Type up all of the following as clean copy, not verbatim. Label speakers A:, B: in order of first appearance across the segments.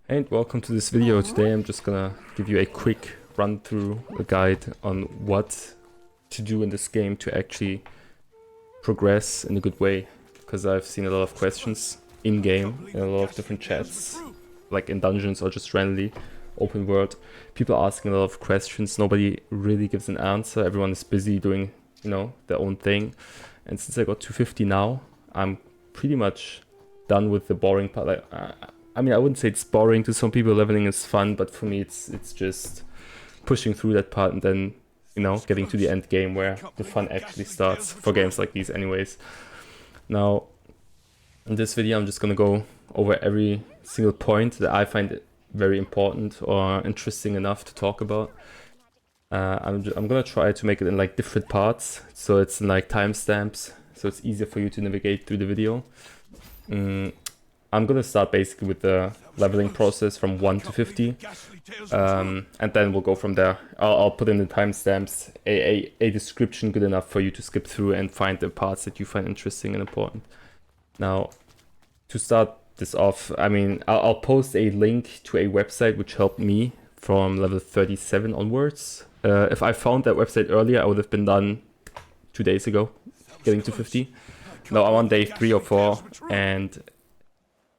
A: And welcome to this video. Today I'm just gonna give you a quick run through, a guide on what to do in this game to actually progress in a good way, because I've seen a lot of questions in game in a lot of different chats, like in dungeons or just randomly open world. People asking a lot of questions, nobody really gives an answer, everyone is busy doing, you know, their own thing. And since I got 250 now, I'm pretty much done with the boring part. Like, I mean, I wouldn't say it's boring. To some people, leveling is fun, but for me, it's just pushing through that part and then, you know, getting to the end game where the fun actually starts for games like these anyways. Now, in this video, I'm just gonna go over every single point that I find very important or interesting enough to talk about. I'm gonna try to make it in like different parts, so it's in like timestamps, so it's easier for you to navigate through the video. I'm gonna start basically with the leveling process from 1 to 50, and then we'll go from there. I'll put in the timestamps, a description good enough for you to skip through and find the parts that you find interesting and important. Now, to start this off, I mean, I'll post a link to a website which helped me from level 37 onwards. If I found that website earlier, I would have been done 2 days ago, getting to 50. Now I'm on day 3 or 4, and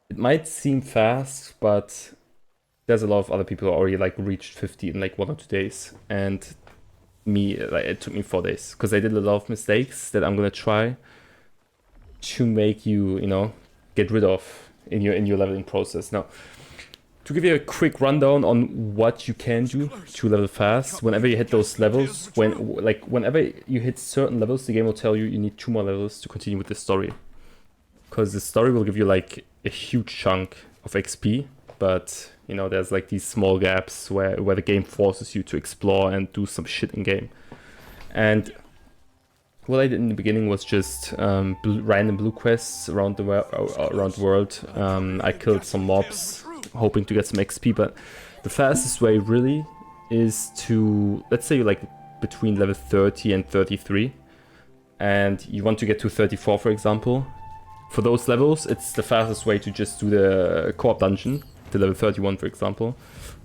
A: it might seem fast, but there's a lot of other people who already like reached 50 in like 1 or 2 days, and me, like, it took me 4 days because I did a lot of mistakes that I'm gonna try to make you, you know, get rid of in your leveling process. Now, to give you a quick rundown on what you can do to level fast, whenever you hit those levels, whenever you hit certain levels, the game will tell you you need 2 more levels to continue with the story. Because the story will give you like a huge chunk of XP, but you know, there's like these small gaps where the game forces you to explore and do some shit in game. And what I did in the beginning was just random blue quests around the world. I killed some mobs, hoping to get some XP, but the fastest way really is to, let's say, like between level 30 and 33, and you want to get to 34, for example. For those levels, it's the fastest way to just do the co-op dungeon, to level 31, for example,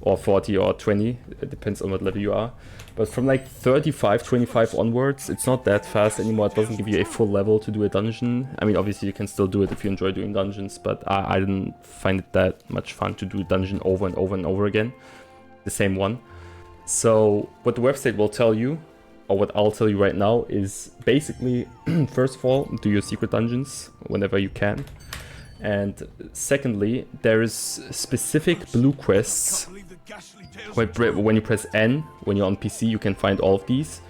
A: or 40 or 20, it depends on what level you are. But from like 35, 25 onwards, it's not that fast anymore. It doesn't give you a full level to do a dungeon. I mean, obviously you can still do it if you enjoy doing dungeons, but I didn't find it that much fun to do a dungeon over and over and over again, the same one. So what the website will tell you, or what I'll tell you right now, is basically, first of all, do your secret dungeons whenever you can. And secondly, there is specific blue quests. When you press N, when you're on PC, you can find all of these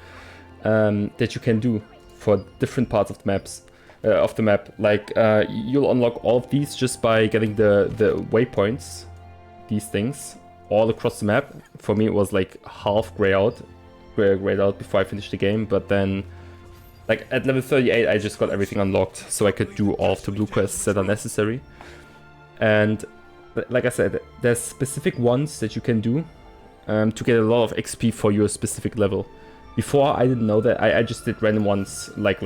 A: that you can do for different parts of the map. Like, you'll unlock all of these just by getting the waypoints, these things, all across the map. For me, it was like half grayed out before I finished the game, but then like at level 38 I just got everything unlocked, so I could do all of the blue quests that are necessary. And like I said, there's specific ones that you can do to get a lot of XP for your specific level. Before, I didn't know that. I just did random ones like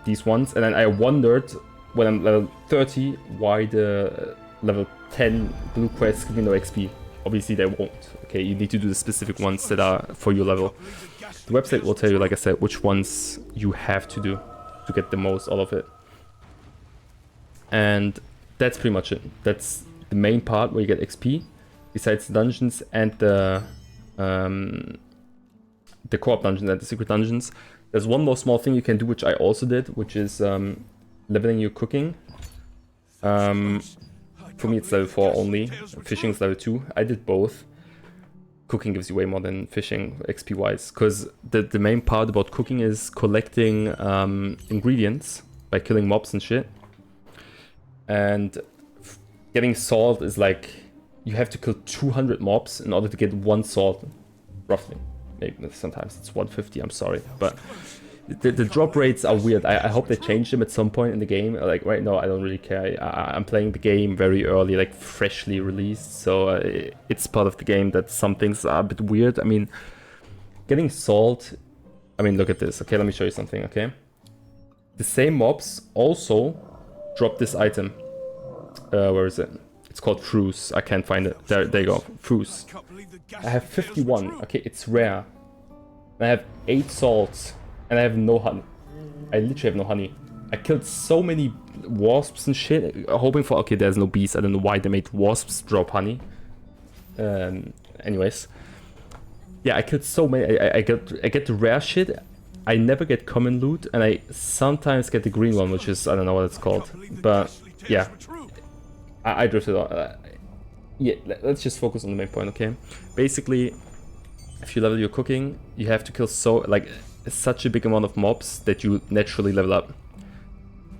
A: these ones, and then I wondered when I'm level 30 why the level 10 blue quests give me no XP. Obviously they won't. Okay, you need to do the specific ones that are for your level. The website will tell you, like I said, which ones you have to do to get the most out of it. And that's pretty much it. That's the main part where you get XP, besides the dungeons and the co-op dungeons and the secret dungeons. There's one more small thing you can do, which I also did, which is leveling your cooking. For me, it's level 4 only. Fishing is level 2. I did both. Cooking gives you way more than fishing, XP-wise, because the main part about cooking is collecting ingredients by killing mobs and shit. And getting salt is like, you have to kill 200 mobs in order to get 1 salt, roughly. Maybe sometimes it's 150, I'm sorry, but the drop rates are weird. I hope they change them at some point in the game. Like right now, I don't really care. I'm playing the game very early, like freshly released, so it's part of the game that some things are a bit weird. I mean, getting salt, I mean, look at this. Okay, let me show you something, okay? The same mobs also drop this item. Where is it? It's called fruits. I can't find it. There you go. Fruits. I have 51. Okay, it's rare. And I have 8 salts. And I have no honey. I literally have no honey. I killed so many wasps and shit. Hoping for... Okay, there's no bees. I don't know why they made wasps drop honey. Anyways. Yeah, I killed so many. I get the rare shit. I never get common loot. And I sometimes get the green one, which is... I don't know what it's called. But, yeah. I drifted on. Yeah, let's just focus on the main point, okay? Basically, if you level your cooking, you have to kill such a big amount of mobs that you naturally level up.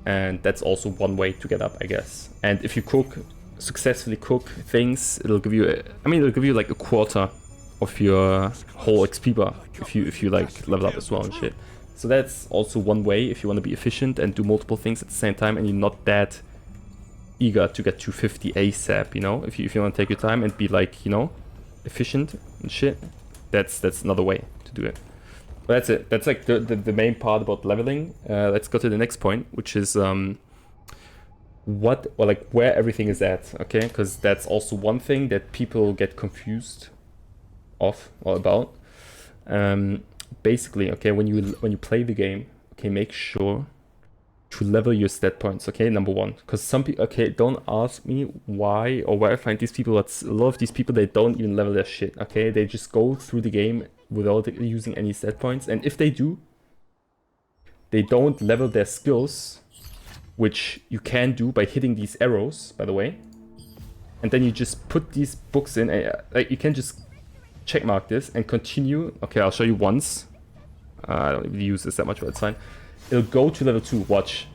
A: And that's also one way to get up, I guess. And if you successfully cook things, it'll give you, it'll give you like a quarter of your whole XP bar if you like level up as well and shit. So that's also one way if you want to be efficient and do multiple things at the same time and you're not that eager to get 250 ASAP, you know? If you want to take your time and be like, you know, efficient and shit, that's another way to do it. But that's it. That's like the main part about leveling. Let's go to the next point, which is where everything is at, okay? Because that's also one thing that people get confused about. Basically, okay, when you play the game, okay, make sure to level your stat points, okay, number one. Because some people, okay, don't ask me why or where I find these people. But a lot of these people, they don't even level their shit, okay? They just go through the game without using any stat points. And if they do, they don't level their skills, which you can do by hitting these arrows, by the way. And then you just put these books in. Like you can just checkmark this and continue. Okay, I'll show you once. I don't really use this that much, but it's fine. It'll go to level 2, watch.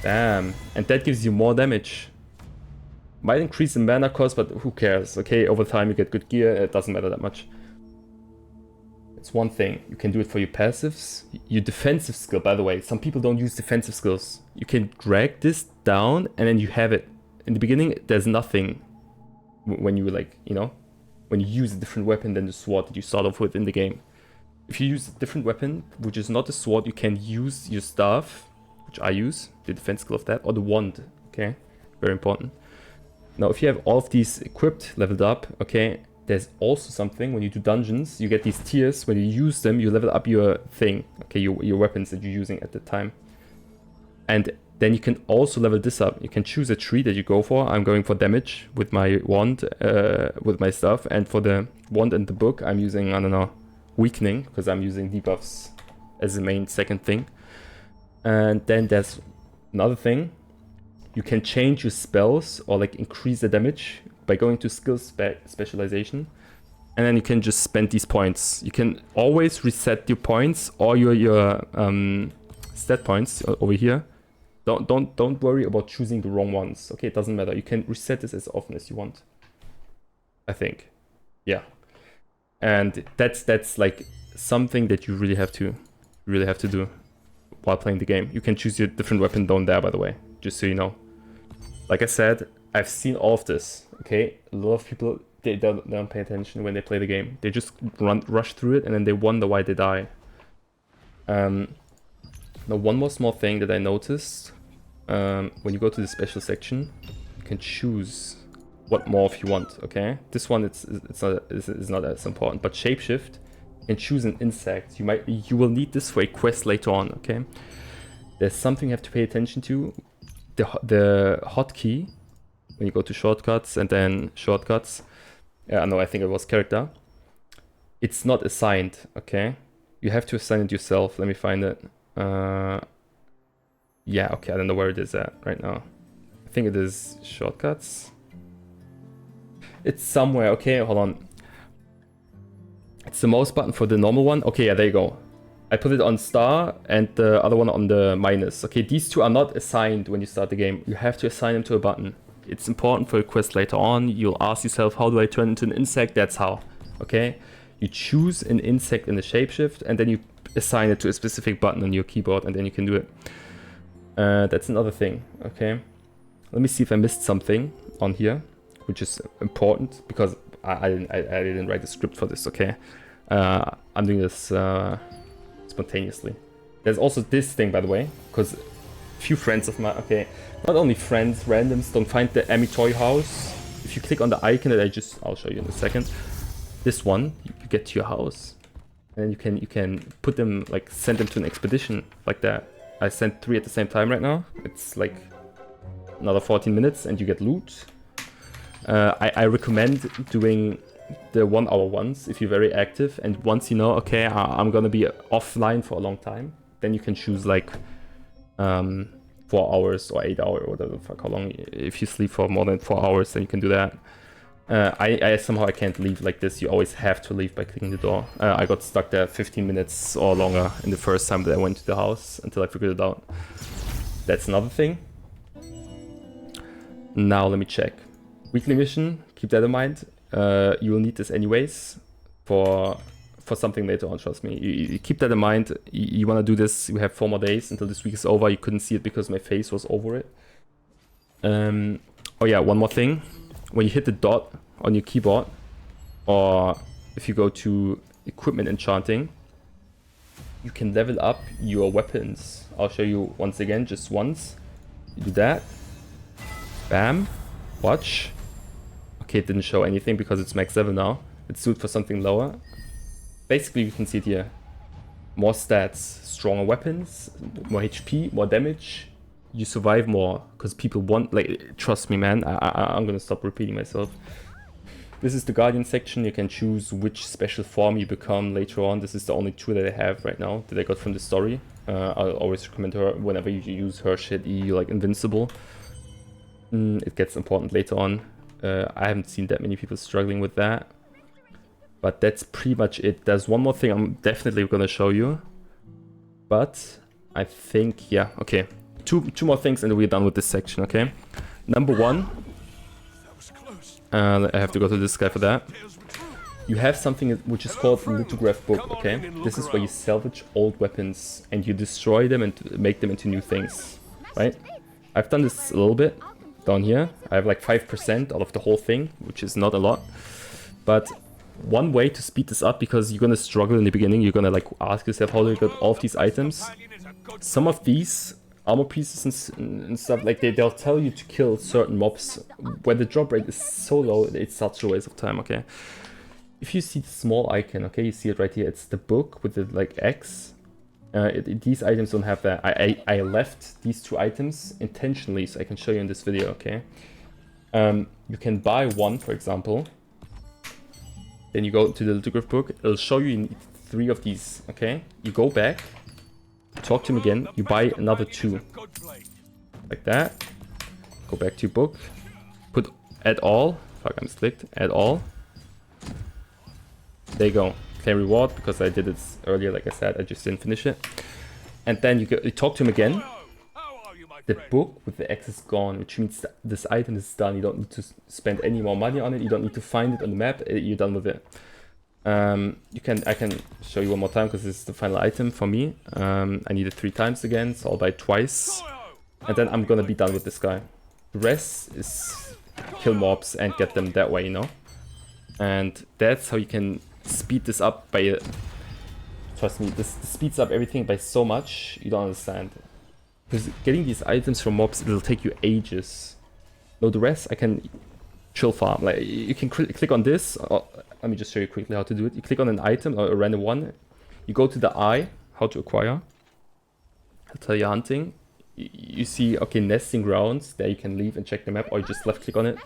A: Damn. And that gives you more damage. Might increase the mana cost, but who cares? Okay, over time you get good gear, it doesn't matter that much. It's one thing. You can do it for your passives. Your defensive skill, by the way, some people don't use defensive skills. You can drag this down and then you have it. In the beginning, there's nothing when you when you use a different weapon than the sword that you start off with in the game. If you use a different weapon, which is not a sword, you can use your staff, which I use, the defense skill of that, or the wand, okay? Very important. Now, if you have all of these equipped, leveled up, okay, there's also something, when you do dungeons, you get these tiers, when you use them, you level up your thing, okay, your weapons that you're using at the time. And then you can also level this up. You can choose a tree that you go for. I'm going for damage with my wand, with my stuff, and for the wand and the book, I'm using, I don't know, weakening, because I'm using debuffs as the main second thing. And then there's another thing. You can change your spells or like increase the damage by going to skill specialization. And then you can just spend these points. You can always reset your points or your stat points over here. Don't worry about choosing the wrong ones. Okay, it doesn't matter. You can reset this as often as you want, I think. Yeah. And that's like something that you really have to do while playing the game. You can choose your different weapon down there, by the way, just so you know. Like I said, I've seen all of this, okay? A lot of people, they don't pay attention when they play the game. They just rush through it and then they wonder why they die. Now, one more small thing that I noticed, when you go to the special section, you can choose what morph you want, okay? This one it's not as important, but shapeshift and choose an insect. You will need this for a quest later on, okay? There's something you have to pay attention to. The hotkey when you go to shortcuts and then shortcuts. No, I think it was character. It's not assigned, okay? You have to assign it yourself. Let me find it. Yeah, okay, I don't know where it is at right now. I think it is shortcuts. It's somewhere, okay, hold on. It's the mouse button for the normal one. Okay, yeah, there you go. I put it on star and the other one on the minus. Okay, these two are not assigned when you start the game. You have to assign them to a button. It's important for a quest later on. You'll ask yourself, how do I turn into an insect? That's how, okay? You choose an insect in the shapeshift and then you assign it to a specific button on your keyboard and then you can do it. That's another thing, okay? Let me see if I missed something on here, which is important because I didn't write the script for this, okay? I'm doing this spontaneously. There's also this thing, by the way, because a few friends of mine, okay, not only friends, randoms, don't find the Amitoi House. if you click on the icon that I'll show you in a second. This one, you get to your house, and you can put them, like send them to an expedition like that. I sent 3 at the same time right now. It's like another 14 minutes, and you get loot. I recommend doing the 1 hour ones if you're very active, and once you know, okay, I'm gonna be offline for a long time, then you can choose like 4 hours or 8 hours or whatever the fuck, how long. If you sleep for more than 4 hours, then you can do that. I somehow I can't leave like this. You always have to leave by clicking the door. I got stuck there 15 minutes or longer in the first time that I went to the house until I figured it out. That's another thing. Now let me check. Weekly mission, keep that in mind. You will need this anyways for something later on, trust me. You keep that in mind. You want to do this. We have 4 more days until this week is over. You couldn't see it because my face was over it. Oh yeah, one more thing. When you hit the dot on your keyboard, or if you go to equipment enchanting, you can level up your weapons. I'll show you once again, just once. You do that. Bam. Watch. Okay, it didn't show anything because it's max level now. Let's do it for something lower. Basically, you can see it here. More stats, stronger weapons, more HP, more damage. You survive more because people want, like, trust me, man. I'm gonna stop repeating myself. This is the Guardian section. You can choose which special form you become later on. This is the only tool that I have right now that I got from the story. I'll always recommend her whenever you use her shit. You like invincible. It gets important later on. I haven't seen that many people struggling with that, but that's pretty much it. There's one more thing I'm definitely gonna show you, but I think, yeah, okay. Two more things and we're done with this section, okay? Number 1, I have to go to this guy for that. You have something which is called Liograph book, okay? This is where you salvage old weapons and you destroy them and make them into new things, right? I've done this a little bit down here. I have like 5% out of the whole thing, which is not a lot. But one way to speed this up, because you're gonna struggle in the beginning, you're gonna like ask yourself, how do I get all of these items? Some of these armor pieces and stuff, like they'll tell you to kill certain mobs where the drop rate is so low, it's such a waste of time, okay? If you see the small icon, okay, you see it right here, it's the book with the like X. These items don't have that. I left these 2 items intentionally so I can show you in this video, okay? You can buy one, for example. Then you go to the Liograph book, it'll show you need 3 of these, okay? You go back, talk to him again, you buy another 2. Like that. Go back to your book. Put add all. Fuck, I misclicked. Add all. There you go. Claim reward, because I did it earlier, like I said, I just didn't finish it. And then you talk to him again. The book with the X is gone, which means that this item is done. You don't need to spend any more money on it. You don't need to find it on the map. You're done with it. I can show you one more time because this is the final item for me. I need it 3 times again, so I'll buy it twice. And then I'm gonna be done with this guy. The rest is kill mobs and get them that way, you know? And that's how you can speed this up by... Trust me, this speeds up everything by so much, you don't understand. Because getting these items from mobs, it'll take you ages. No, the rest I can chill farm. Like, you can click on this. Let me just show you quickly how to do it. You click on an item, or a random one. You go to the eye, how to acquire. I'll tell you hunting. You see, okay, nesting grounds. There you can leave and check the map, or you just left click on it.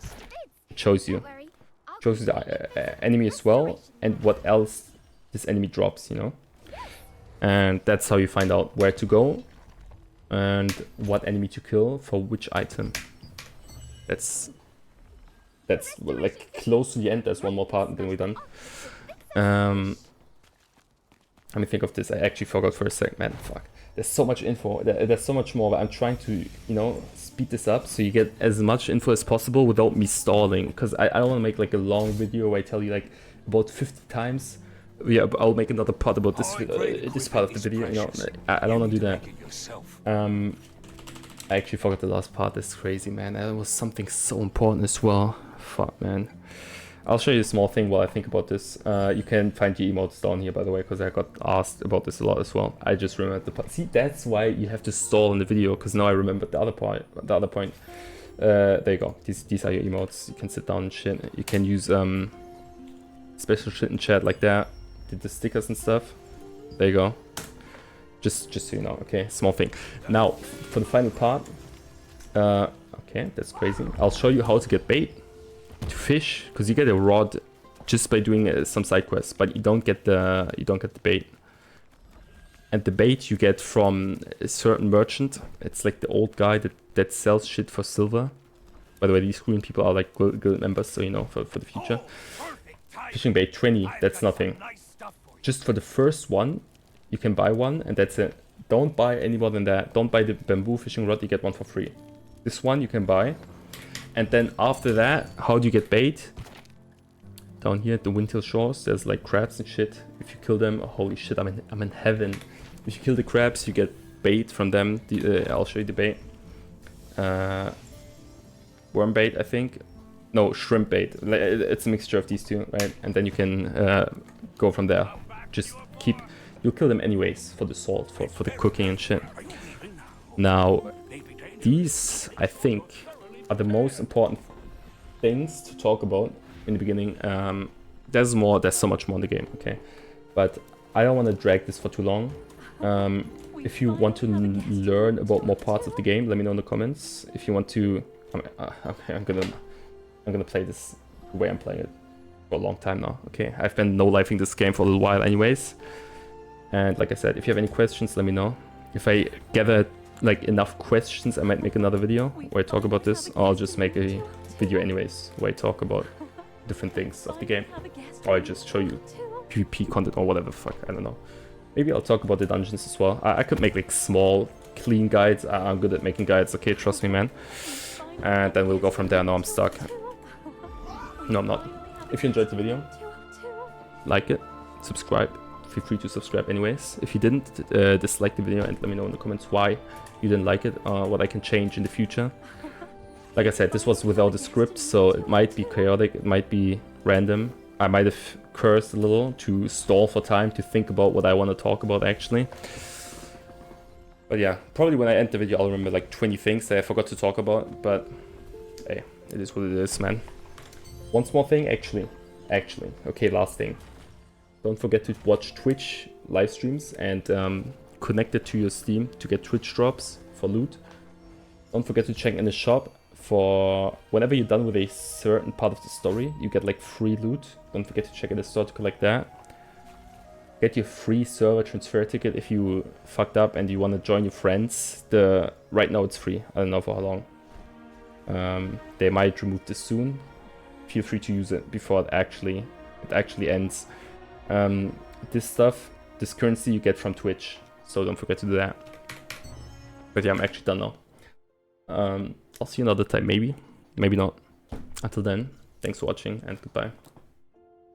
A: It shows you. It shows you the enemy as well, and what else this enemy drops, you know. And that's how you find out where to go and what enemy to kill for which item. That's well, like close to the end. There's one more part and then we're done. Let me think of this. I actually forgot for a sec, man. Fuck. There's so much info. There's so much more, but I'm trying to, you know, speed this up so you get as much info as possible without me stalling. Because I don't want to make like a long video where I tell you like about 50 times. Yeah, but I'll make another part about this this part of the video. You know, I don't want to do that. I actually forgot the last part. That's crazy, man. That was something so important as well. Fuck, man. I'll show you a small thing while I think about this. You can find your emotes down here, by the way, because I got asked about this a lot as well. I just remembered the part. See, that's why you have to stall in the video, because now I remembered the other part. The other point. there you go. These are your emotes. You can sit down and shit. You can use special shit in chat like that. The stickers and stuff. There you go. Just so you know, okay, small thing. Now, for the final part, okay, that's crazy. I'll show you how to get bait to fish, because you get a rod just by doing some side quests, but you don't get the bait. And the bait you get from a certain merchant. It's like the old guy that sells shit for silver. By the way, these green people are like guild members, so you know, for the future. Fishing bait 20, that's nothing. Just for the first one, you can buy one, and that's it. Don't buy any more than that. Don't buy the bamboo fishing rod, you get one for free. This one you can buy. And then after that, how do you get bait? Down here at the Windhill Shores, there's like crabs and shit. If you kill them, holy shit, I'm in heaven. If you kill the crabs, you get bait from them. I'll show you the bait. Worm bait, I think. No, shrimp bait. It's a mixture of these two, right? And then you can go from there. Just keep... You'll kill them anyways for the salt, for the cooking and shit. Now, these, I think, are the most important things to talk about in the beginning. There's so much more in the game, okay? But I don't want to drag this for too long. If you want to learn about more parts of the game, let me know in the comments. If you want to... okay, I'm gonna play this the way I'm playing it for a long time now, okay? I've been no-lifing this game for a little while anyways. And like I said, if you have any questions, let me know. If I gather like enough questions, I might make another video where I talk about this, or I'll just make a video anyways where I talk about different things of the game, or I just show you PvP content or whatever the fuck, I don't know. Maybe I'll talk about the dungeons as well. I could make like small, clean guides. I'm good at making guides, okay, trust me, man. And then we'll go from there. Now I'm stuck. No, I'm not. If you enjoyed the video, like it, subscribe. Feel free to subscribe anyways. If you didn't, dislike the video and let me know in the comments why you didn't like it, what I can change in the future. Like I said, this was without a script, so it might be chaotic, it might be random. I might have cursed a little to stall for time to think about what I want to talk about actually. But yeah, probably when I end the video I'll remember like 20 things that I forgot to talk about, but hey, it is what it is, man. One small thing, actually, okay, last thing. Don't forget to watch Twitch live streams and connect it to your Steam to get Twitch drops for loot. Don't forget to check in the shop for whenever you're done with a certain part of the story, you get like free loot. Don't forget to check in the store to collect that. Get your free server transfer ticket if you fucked up and you want to join your friends. Right now it's free. I don't know for how long. They might remove this soon. Feel free to use it before it actually ends. This currency you get from Twitch, so don't forget to do that. But yeah, I'm actually done now. I'll see you another time, maybe not. Until then, thanks for watching and goodbye.